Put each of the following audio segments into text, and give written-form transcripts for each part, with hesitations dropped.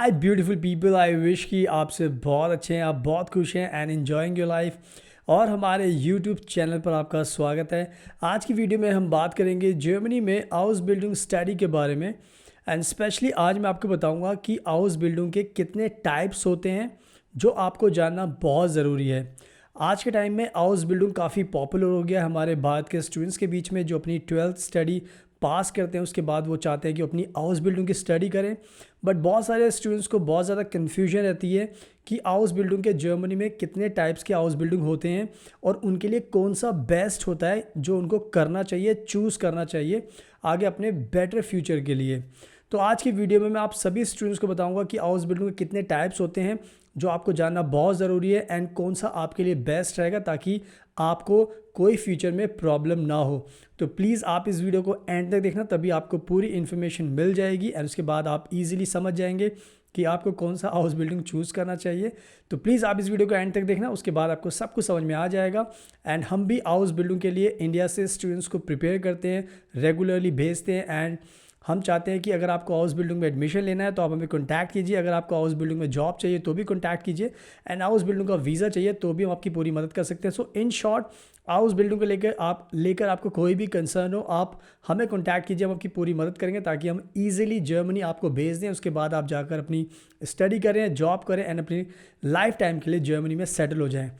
Hi beautiful people, I wish कि आप से बहुत अच्छे हैं, आप बहुत खुश हैं एंड एन्जॉइंग योर लाइफ। और हमारे यूट्यूब चैनल पर आपका स्वागत है। आज की वीडियो में हम बात करेंगे जर्मनी में हाउस बिल्डिंग स्टडी के बारे में। एंड स्पेशली आज मैं आपको बताऊंगा कि हाउस बिल्डिंग के कितने टाइप्स होते हैं जो आपको जानना बहुत ज़रूरी है। आज के टाइम में हाउस बिल्डिंग काफ़ी पॉपुलर हो गया है हमारे भारत के स्टूडेंट्स के बीच में, जो अपनी 12th स्टडी पास करते हैं उसके बाद वो चाहते हैं कि अपनी हाउस बिल्डिंग की स्टडी करें। बट बहुत सारे स्टूडेंट्स को बहुत ज़्यादा कन्फ्यूजन रहती है कि हाउस बिल्डिंग के जर्मनी में कितने टाइप्स के हाउस बिल्डिंग होते हैं और उनके लिए कौन सा बेस्ट होता है जो उनको करना चाहिए, चूज़ करना चाहिए आगे अपने बेटर फ्यूचर के लिए। तो आज की वीडियो में मैं आप सभी स्टूडेंट्स को बताऊंगा कि हाउस बिल्डिंग के कितने टाइप्स होते हैं जो आपको जानना बहुत ज़रूरी है एंड कौन सा आपके लिए बेस्ट रहेगा ताकि आपको कोई फ्यूचर में प्रॉब्लम ना हो। तो प्लीज़ आप इस वीडियो को एंड तक देखना, तभी आपको पूरी इन्फॉर्मेशन मिल जाएगी एंड उसके बाद आप इजीली समझ जाएंगे कि आपको कौन सा हाउस बिल्डिंग चूज़ करना चाहिए। तो प्लीज़ आप इस वीडियो को एंड तक देखना, उसके बाद आपको सब कुछ समझ में आ जाएगा। एंड हम भी हाउस बिल्डिंग के लिए इंडिया से स्टूडेंट्स को प्रिपेयर करते हैं, रेगुलरली भेजते हैं एंड हम चाहते हैं कि अगर आपको हाउस बिल्डिंग में एडमिशन लेना है तो आप हमें कॉन्टैक्ट कीजिए, अगर आपको हाउस बिल्डिंग में जॉब चाहिए तो भी कॉन्टैक्ट कीजिए, एंड हाउस बिल्डिंग का वीज़ा चाहिए तो भी हम आपकी पूरी मदद कर सकते हैं। सो इन शॉर्ट, हाउस बिल्डिंग को लेकर आपको कोई भी कंसर्न हो, आप हमें कॉन्टैक्ट कीजिए, हम आपकी पूरी मदद करेंगे ताकि हम ईजिली जर्मनी आपको भेज दें। उसके बाद आप जाकर अपनी स्टडी करें, जॉब करें एंड अपनी लाइफ टाइम के लिए जर्मनी में सेटल हो जाएँ।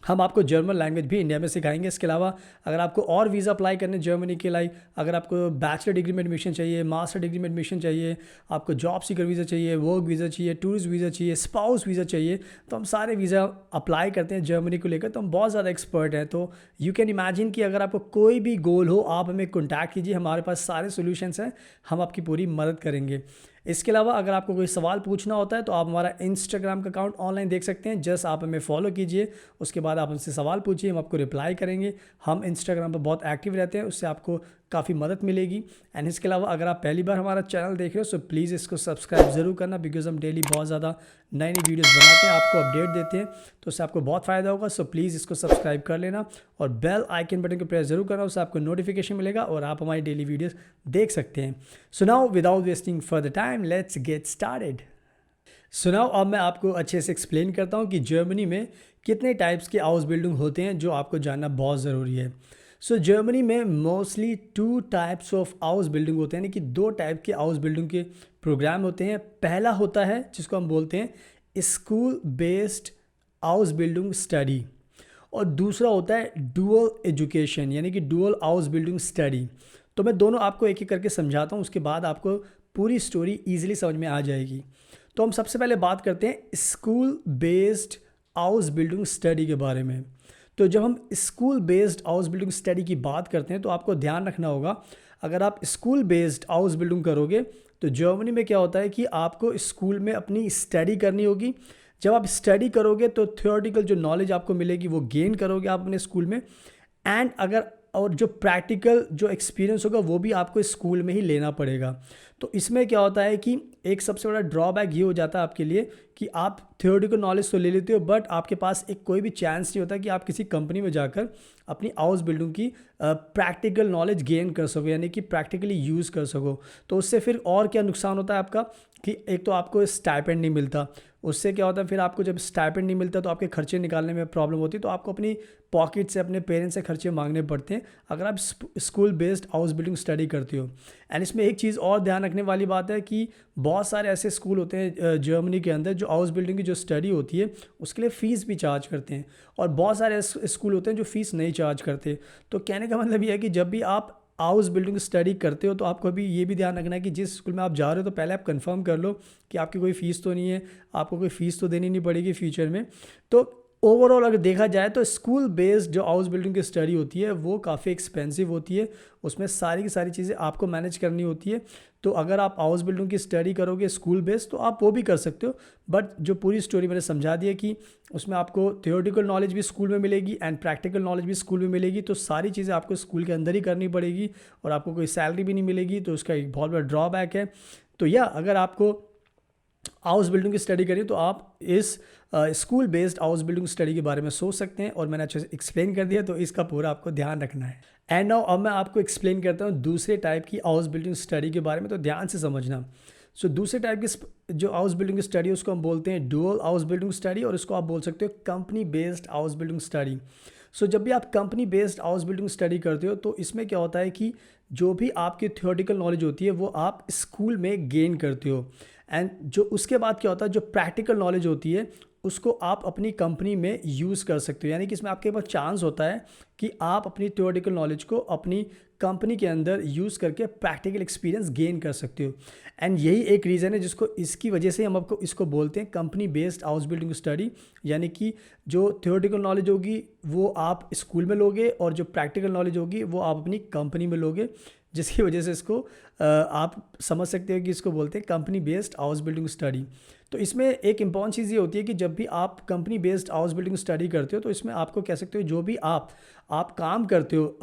हम आपको जर्मन लैंग्वेज भी इंडिया में सिखाएंगे। इसके अलावा अगर आपको और वीज़ा अप्लाई करने जर्मनी के लिए, अगर आपको बैचलर डिग्री में एडमिशन चाहिए, मास्टर डिग्री में एडमिशन चाहिए, आपको जॉब सीकर वीज़ा चाहिए, वर्क वीज़ा चाहिए, टूरिस्ट वीज़ा चाहिए, स्पाउस वीज़ा चाहिए, तो हम सारे वीज़ा अप्लाई करते हैं जर्मनी को लेकर। तो हम बहुत ज़्यादा एक्सपर्ट हैं। तो यू कैन इमेजिन कि अगर आपको कोई भी गोल हो आप हमें कॉन्टैक्ट कीजिए, हमारे पास सारे सोल्यूशंस हैं, हम आपकी पूरी मदद करेंगे। इसके अलावा अगर आपको कोई सवाल पूछना होता है तो आप हमारा इंस्टाग्राम का अकाउंट ऑनलाइन देख सकते हैं। जस्ट आप हमें फॉलो कीजिए, उसके बाद आप हमसे सवाल पूछिए, हम आपको रिप्लाई करेंगे। हम इंस्टाग्राम पर बहुत एक्टिव रहते हैं, उससे आपको काफ़ी मदद मिलेगी। एंड इसके अलावा अगर आप पहली बार हमारा चैनल देख रहे हो सो प्लीज़ इसको सब्सक्राइब ज़रूर करना, बिकॉज हम डेली बहुत ज़्यादा नई नई वीडियोस बनाते हैं, आपको अपडेट देते हैं, तो उससे आपको बहुत फ़ायदा होगा। सो प्लीज़ इसको सब्सक्राइब कर लेना और बेल आइकन बटन को प्रेस ज़रूर करना, उससे आपको नोटिफिकेशन मिलेगा और आप हमारी डेली वीडियोस देख सकते हैं। So now without wasting further time let's get started. So now अब मैं आपको अच्छे से एक्सप्लेन करता हूँ कि जर्मनी में कितने टाइप्स के हाउस बिल्डिंग होते हैं जो आपको जानना बहुत ज़रूरी है। सो जर्मनी में mostly 2 types of house building होते हैं, यानी कि 2 टाइप के हाउस बिल्डिंग के प्रोग्राम होते हैं। पहला होता है जिसको हम बोलते हैं school based house building study, और दूसरा होता है डुअल एजुकेशन, यानी कि डुअल हाउस बिल्डिंग स्टडी। तो मैं दोनों आपको एक एक करके समझाता हूँ, उसके बाद आपको पूरी स्टोरी ईजिली समझ में आ जाएगी। तो हम सबसे पहले बात करते हैं school based house building study के बारे में। तो जब हम school based house building study की बात करते हैं तो आपको ध्यान रखना होगा, अगर आप स्कूल बेस्ड हाउस बिल्डिंग करोगे तो जर्मनी में क्या होता है कि आपको स्कूल में अपनी स्टडी करनी होगी। जब आप स्टडी करोगे तो थियोरेटिकल जो नॉलेज आपको मिलेगी वो गेन करोगे आप अपने स्कूल में, एंड और जो प्रैक्टिकल जो एक्सपीरियंस होगा वो भी आपको स्कूल में ही लेना पड़ेगा। तो इसमें क्या होता है कि एक सबसे बड़ा ड्रॉबैक ये हो जाता है आपके लिए कि आप थियोरेटिकल नॉलेज तो ले लेते हो बट आपके पास एक कोई भी चांस नहीं होता कि आप किसी कंपनी में जाकर अपनी हाउस बिल्डिंग की प्रैक्टिकल नॉलेज गेन कर सको, यानी कि प्रैक्टिकली यूज़ कर सको। तो उससे फिर और क्या नुकसान होता है आपका कि एक तो आपको स्टाइपेंड नहीं मिलता, उससे क्या होता है फिर आपको जब स्टाइपेंड नहीं मिलता तो आपके खर्चे निकालने में प्रॉब्लम होती है, तो आपको अपनी पॉकेट से अपने पेरेंट्स से खर्चे मांगने पड़ते हैं अगर आप school based house building study करते हो। एंड इसमें एक चीज़ और ध्यान रखने वाली बात है कि बहुत सारे ऐसे स्कूल होते हैं जर्मनी के अंदर जो हाउस बिल्डिंग की जो स्टडी होती है उसके लिए फ़ीस भी चार्ज करते हैं, और बहुत सारे स्कूल होते हैं जो फ़ीस नहीं चार्ज करते। तो कहने का मतलब ये है कि जब भी आप हाउस बिल्डिंग स्टडी करते हो तो आपको अभी ये भी ध्यान रखना है कि जिस स्कूल में आप जा रहे हो तो पहले आप कंफर्म कर लो कि आपकी कोई फ़ीस तो नहीं है, आपको कोई फ़ीस तो देनी नहीं पड़ेगी फ्यूचर में। तो ओवरऑल अगर देखा जाए तो स्कूल बेस्ड जो हाउस बिल्डिंग की स्टडी होती है वो काफ़ी एक्सपेंसिव होती है, उसमें सारी की सारी चीज़ें आपको मैनेज करनी होती है। तो अगर आप हाउस बिल्डिंग की स्टडी करोगे स्कूल बेस्ड तो आप वो भी कर सकते हो, बट जो पूरी स्टोरी मैंने समझा दी है कि उसमें आपको थियोरेटिकल नॉलेज भी स्कूल में मिलेगी एंड प्रैक्टिकल नॉलेज भी स्कूल में मिलेगी, तो सारी चीज़ें आपको स्कूल के अंदर ही करनी पड़ेगी और आपको कोई सैलरी भी नहीं मिलेगी, तो उसका एक बहुत बड़ा ड्रॉबैक है। तो अगर आपको हाउस बिल्डिंग की स्टडी करिए तो आप इस school based house building study के बारे में सोच सकते हैं, और मैंने अच्छे से एक्सप्लेन कर दिया तो इसका पूरा आपको ध्यान रखना है। एंड नाउ अब मैं आपको एक्सप्लेन करता हूँ दूसरे टाइप की हाउस बिल्डिंग स्टडी के बारे में, तो ध्यान से समझना। सो दूसरे टाइप की जो हाउस बिल्डिंग स्टडी उसको हम बोलते हैं डुअल हाउस बिल्डिंग स्टडी, और इसको आप बोल सकते हो company based house building study. So जब भी आप company based house building study करते हो तो इसमें क्या होता है कि जो भी आपकी थियोरेटिकल नॉलेज होती है वो आप स्कूल में गेन करते हो, एंड जो उसके बाद क्या होता है जो प्रैक्टिकल नॉलेज होती है उसको आप अपनी कंपनी में यूज़ कर सकते हो। यानी कि इसमें आपके पास चांस होता है कि आप अपनी थियोरेटिकल नॉलेज को अपनी कंपनी के अंदर यूज़ करके प्रैक्टिकल एक्सपीरियंस गेन कर सकते हो। एंड यही एक रीज़न है जिसको इसकी वजह से हम आपको इसको बोलते हैं company based house building study. यानी कि जो थियोरेटिकल नॉलेज होगी वो आप स्कूल में लोगे और जो प्रैक्टिकल नॉलेज होगी वो आप अपनी कंपनी में लोगे, जिसकी वजह से इसको आप समझ सकते हो कि इसको बोलते हैं company based house building study. तो इसमें एक इम्पॉर्टेंट चीज़ ये होती है कि जब भी आप company based house building study करते हो तो इसमें आपको कह सकते हो जो भी आप काम करते हो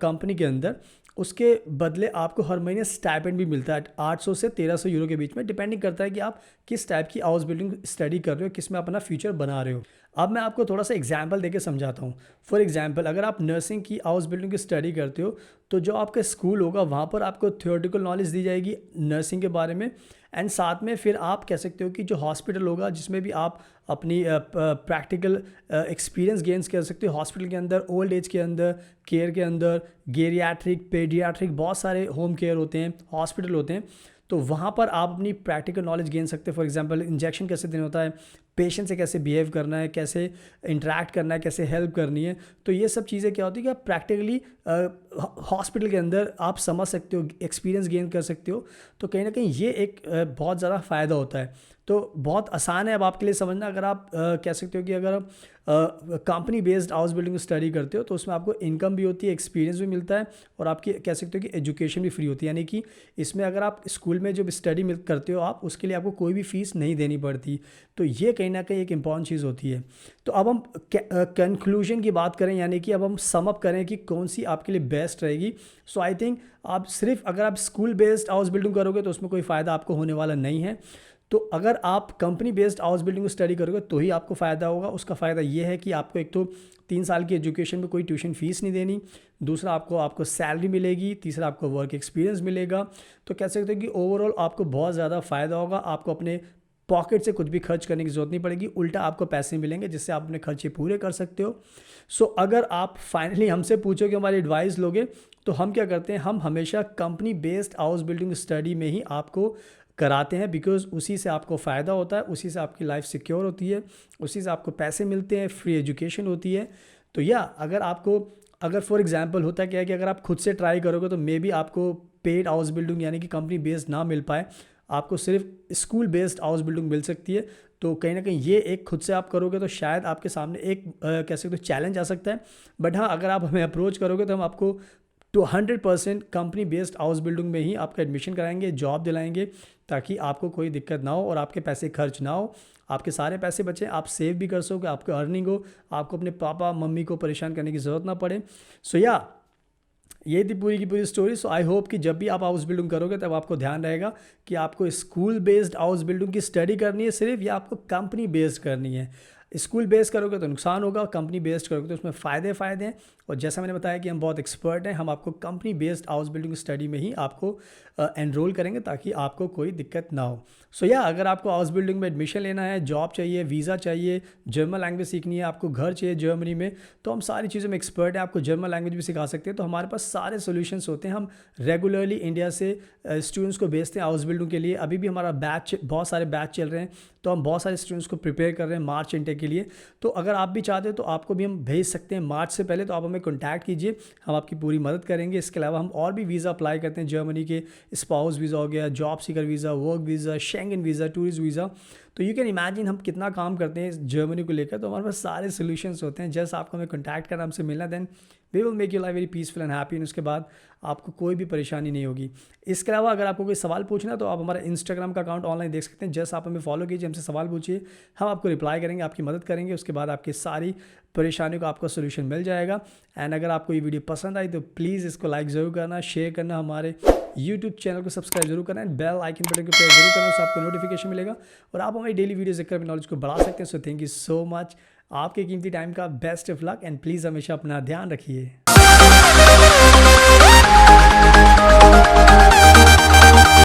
कंपनी के अंदर उसके बदले आपको हर महीने स्टाइपेंड भी मिलता है 800 से 1300 यूरो के बीच में, डिपेंडिंग करता है कि आप किस टाइप की हाउस बिल्डिंग स्टडी कर रहे हो, किस में अपना फ्यूचर बना रहे हो। अब मैं आपको थोड़ा सा एग्जांपल देके समझाता हूँ। फॉर एग्जांपल अगर आप नर्सिंग की हाउस बिल्डिंग की स्टडी करते हो तो जो आपका स्कूल होगा वहाँ पर आपको थियोरेटिकल नॉलेज दी जाएगी नर्सिंग के बारे में, एंड साथ में फिर आप कह सकते हो कि जो हॉस्पिटल होगा जिसमें भी आप अपनी प्रैक्टिकल एक्सपीरियंस गेंस कर सकते हो हॉस्पिटल के अंदर, ओल्ड एज के अंदर, केयर के अंदर, गेरियाट्रिक, पेडियाट्रिक, बहुत सारे होम केयर होते हैं, हॉस्पिटल होते हैं, तो वहाँ पर आप अपनी प्रैक्टिकल नॉलेज गेन सकते हैं। फॉर एग्जांपल इंजेक्शन कैसे देना होता है, पेशेंट से कैसे बिहेव करना है, कैसे इंटरेक्ट करना है, कैसे हेल्प करनी है, तो ये सब चीज़ें क्या होती है कि आप प्रैक्टिकली हॉस्पिटल के अंदर आप समझ सकते हो, एक्सपीरियंस गेन कर सकते हो। तो कहीं ना कहीं ये एक बहुत ज़्यादा फ़ायदा होता है। तो बहुत आसान है अब आपके लिए समझना। अगर आप कह सकते हो कि अगर आप company based house building study करते हो तो उसमें आपको इनकम भी होती है, एक्सपीरियंस भी मिलता है, और आपकी कह सकते हो कि एजुकेशन भी फ्री होती है। यानी कि इसमें अगर आप स्कूल में जो स्टडी करते हो आप उसके लिए आपको कोई भी फ़ीस नहीं देनी पड़ती। तो ये कहीं ना कहीं एक इम्पॉर्टेंट चीज़ होती है। तो अब हम कंक्लूजन की बात करें, यानी कि अब हम सम अप करें कि कौन सी आपके लिए बेस्ट रहेगी। सो आई थिंक आप सिर्फ अगर आप स्कूल बेस्ड हाउस बिल्डिंग करोगे तो उसमें कोई फ़ायदा आपको होने वाला नहीं है। तो अगर आप कंपनी बेस्ड हाउस बिल्डिंग को स्टडी करोगे तो ही आपको फ़ायदा होगा। उसका फ़ायदा ये है कि आपको एक तो 3 साल की एजुकेशन में कोई ट्यूशन फ़ीस नहीं देनी, दूसरा आपको सैलरी मिलेगी, तीसरा आपको वर्क एक्सपीरियंस मिलेगा। तो कह सकते हो कि ओवरऑल आपको बहुत ज़्यादा फ़ायदा होगा। आपको अपने पॉकेट से कुछ भी खर्च करने की ज़रूरत नहीं पड़ेगी, उल्टा आपको पैसे मिलेंगे जिससे आप अपने खर्चे पूरे कर सकते हो। सो अगर आप फाइनली हमसे पूछो कि हमारी एडवाइस लोगे तो हम क्या करते हैं, हम हमेशा company based house building study में ही आपको कराते हैं, बिकॉज उसी से आपको फ़ायदा होता है, उसी से आपकी लाइफ सिक्योर होती है, उसी से आपको पैसे मिलते हैं, फ्री एजुकेशन होती है। तो या अगर फॉर एग्जांपल होता क्या है कि अगर आप खुद से ट्राई करोगे तो मे बी आपको पेड हाउस बिल्डिंग यानी कि कंपनी बेस्ड ना मिल पाए, आपको सिर्फ स्कूल बेस्ड हाउस बिल्डिंग मिल सकती है। तो कहीं ना कहीं ये एक खुद से आप करोगे तो शायद आपके सामने एक कह सकते हो चैलेंज आ सकता है। बट हाँ, अगर आप हमें अप्रोच करोगे तो हम आपको 100% कंपनी बेस्ड हाउस बिल्डिंग में ही आपका एडमिशन कराएंगे, जॉब दिलाएंगे, ताकि आपको कोई दिक्कत ना हो और आपके पैसे खर्च ना हो, आपके सारे पैसे बचे, आप सेव भी कर सकोगे, आपको अर्निंग हो, आपको अपने पापा मम्मी को परेशान करने की ज़रूरत ना पड़े। सो या ये थी पूरी की पूरी स्टोरी। सो आई होप कि जब भी आप हाउस बिल्डिंग करोगे तब आपको ध्यान रहेगा कि आपको स्कूल बेस्ड हाउस बिल्डिंग की स्टडी करनी है सिर्फ, या आपको कंपनी बेस्ड करनी है। स्कूल बेस्ड करोगे तो नुकसान होगा, कंपनी बेस्ड करोगे तो उसमें फ़ायदे हैं। और जैसा मैंने बताया कि हम बहुत एक्सपर्ट हैं, हम आपको company based house building study में ही आपको एनरोल करेंगे ताकि आपको कोई दिक्कत ना हो। सो या अगर आपको हाउस बिल्डिंग में एडमिशन लेना है, जॉब चाहिए, वीज़ा चाहिए, जर्मन लैंग्वेज सीखनी है, आपको घर चाहिए जर्मनी में, तो हम सारी चीज़ों में एक्सपर्ट हैं। आपको जर्मन लैंग्वेज भी सिखा सकते हैं। तो हमारे पास सारे सोल्यूशंस होते हैं। हम रेगुलरली इंडिया से स्टूडेंट्स को भेजते हैं हाउस बिल्डिंग के लिए। अभी भी हमारा बहुत सारे बैच चल रहे हैं, तो हम बहुत सारे स्टूडेंट्स को प्रिपेयर कर रहे हैं मार्च इंटेक के लिए। तो अगर आप भी चाहते हो तो आपको भी हम भेज सकते हैं मार्च से पहले, तो आप हमें कॉन्टैक्ट कीजिए, हम आपकी पूरी मदद करेंगे। इसके अलावा हम और भी वीज़ा अप्लाई करते हैं जर्मनी के, स्पाउस वीज़ा हो गया, job seeker visa, work visa, Schengen visa, tourist visa. तो यू कैन इमेजिन हम कितना काम करते हैं जर्मनी को लेकर। तो हमारे पास सारे सोल्यूशंस होते हैं। जस्ट आपको हमें कॉन्टैक्ट करना, हमसे मिलना, then we will make your life very peaceful and happy. उसके बाद आपको कोई भी परेशानी नहीं होगी। इसके अलावा अगर आपको कोई सवाल पूछना है तो आप हमारा इंस्टाग्राम का अकाउंट ऑनलाइन देख सकते हैं। जस्ट आप हमें फॉलो कीजिए, हमसे सवाल पूछिए, हम आपको रिप्लाई करेंगे, आपकी मदद करेंगे। उसके बाद आपकी सारी परेशानियों का आपको सोल्यूशन मिल जाएगा। एंड अगर आपको ये वीडियो पसंद आई तो प्लीज़ इसको लाइक ज़रूर करना, शेयर करना, हमारे यूट्यूब चैनल को सब्सक्राइब जरूर करना, एंड बेल आइकन बटन को प्रेस जरूर करना, उससे आपको नोटिफिकेशन मिलेगा और आप हमारी डेली वीडियोस देखकर अपनी नॉलेज को बढ़ा सकते हैं। So thank you so much, आपके कीमती टाइम का best of luck, and please हमेशा अपना ध्यान रखिए।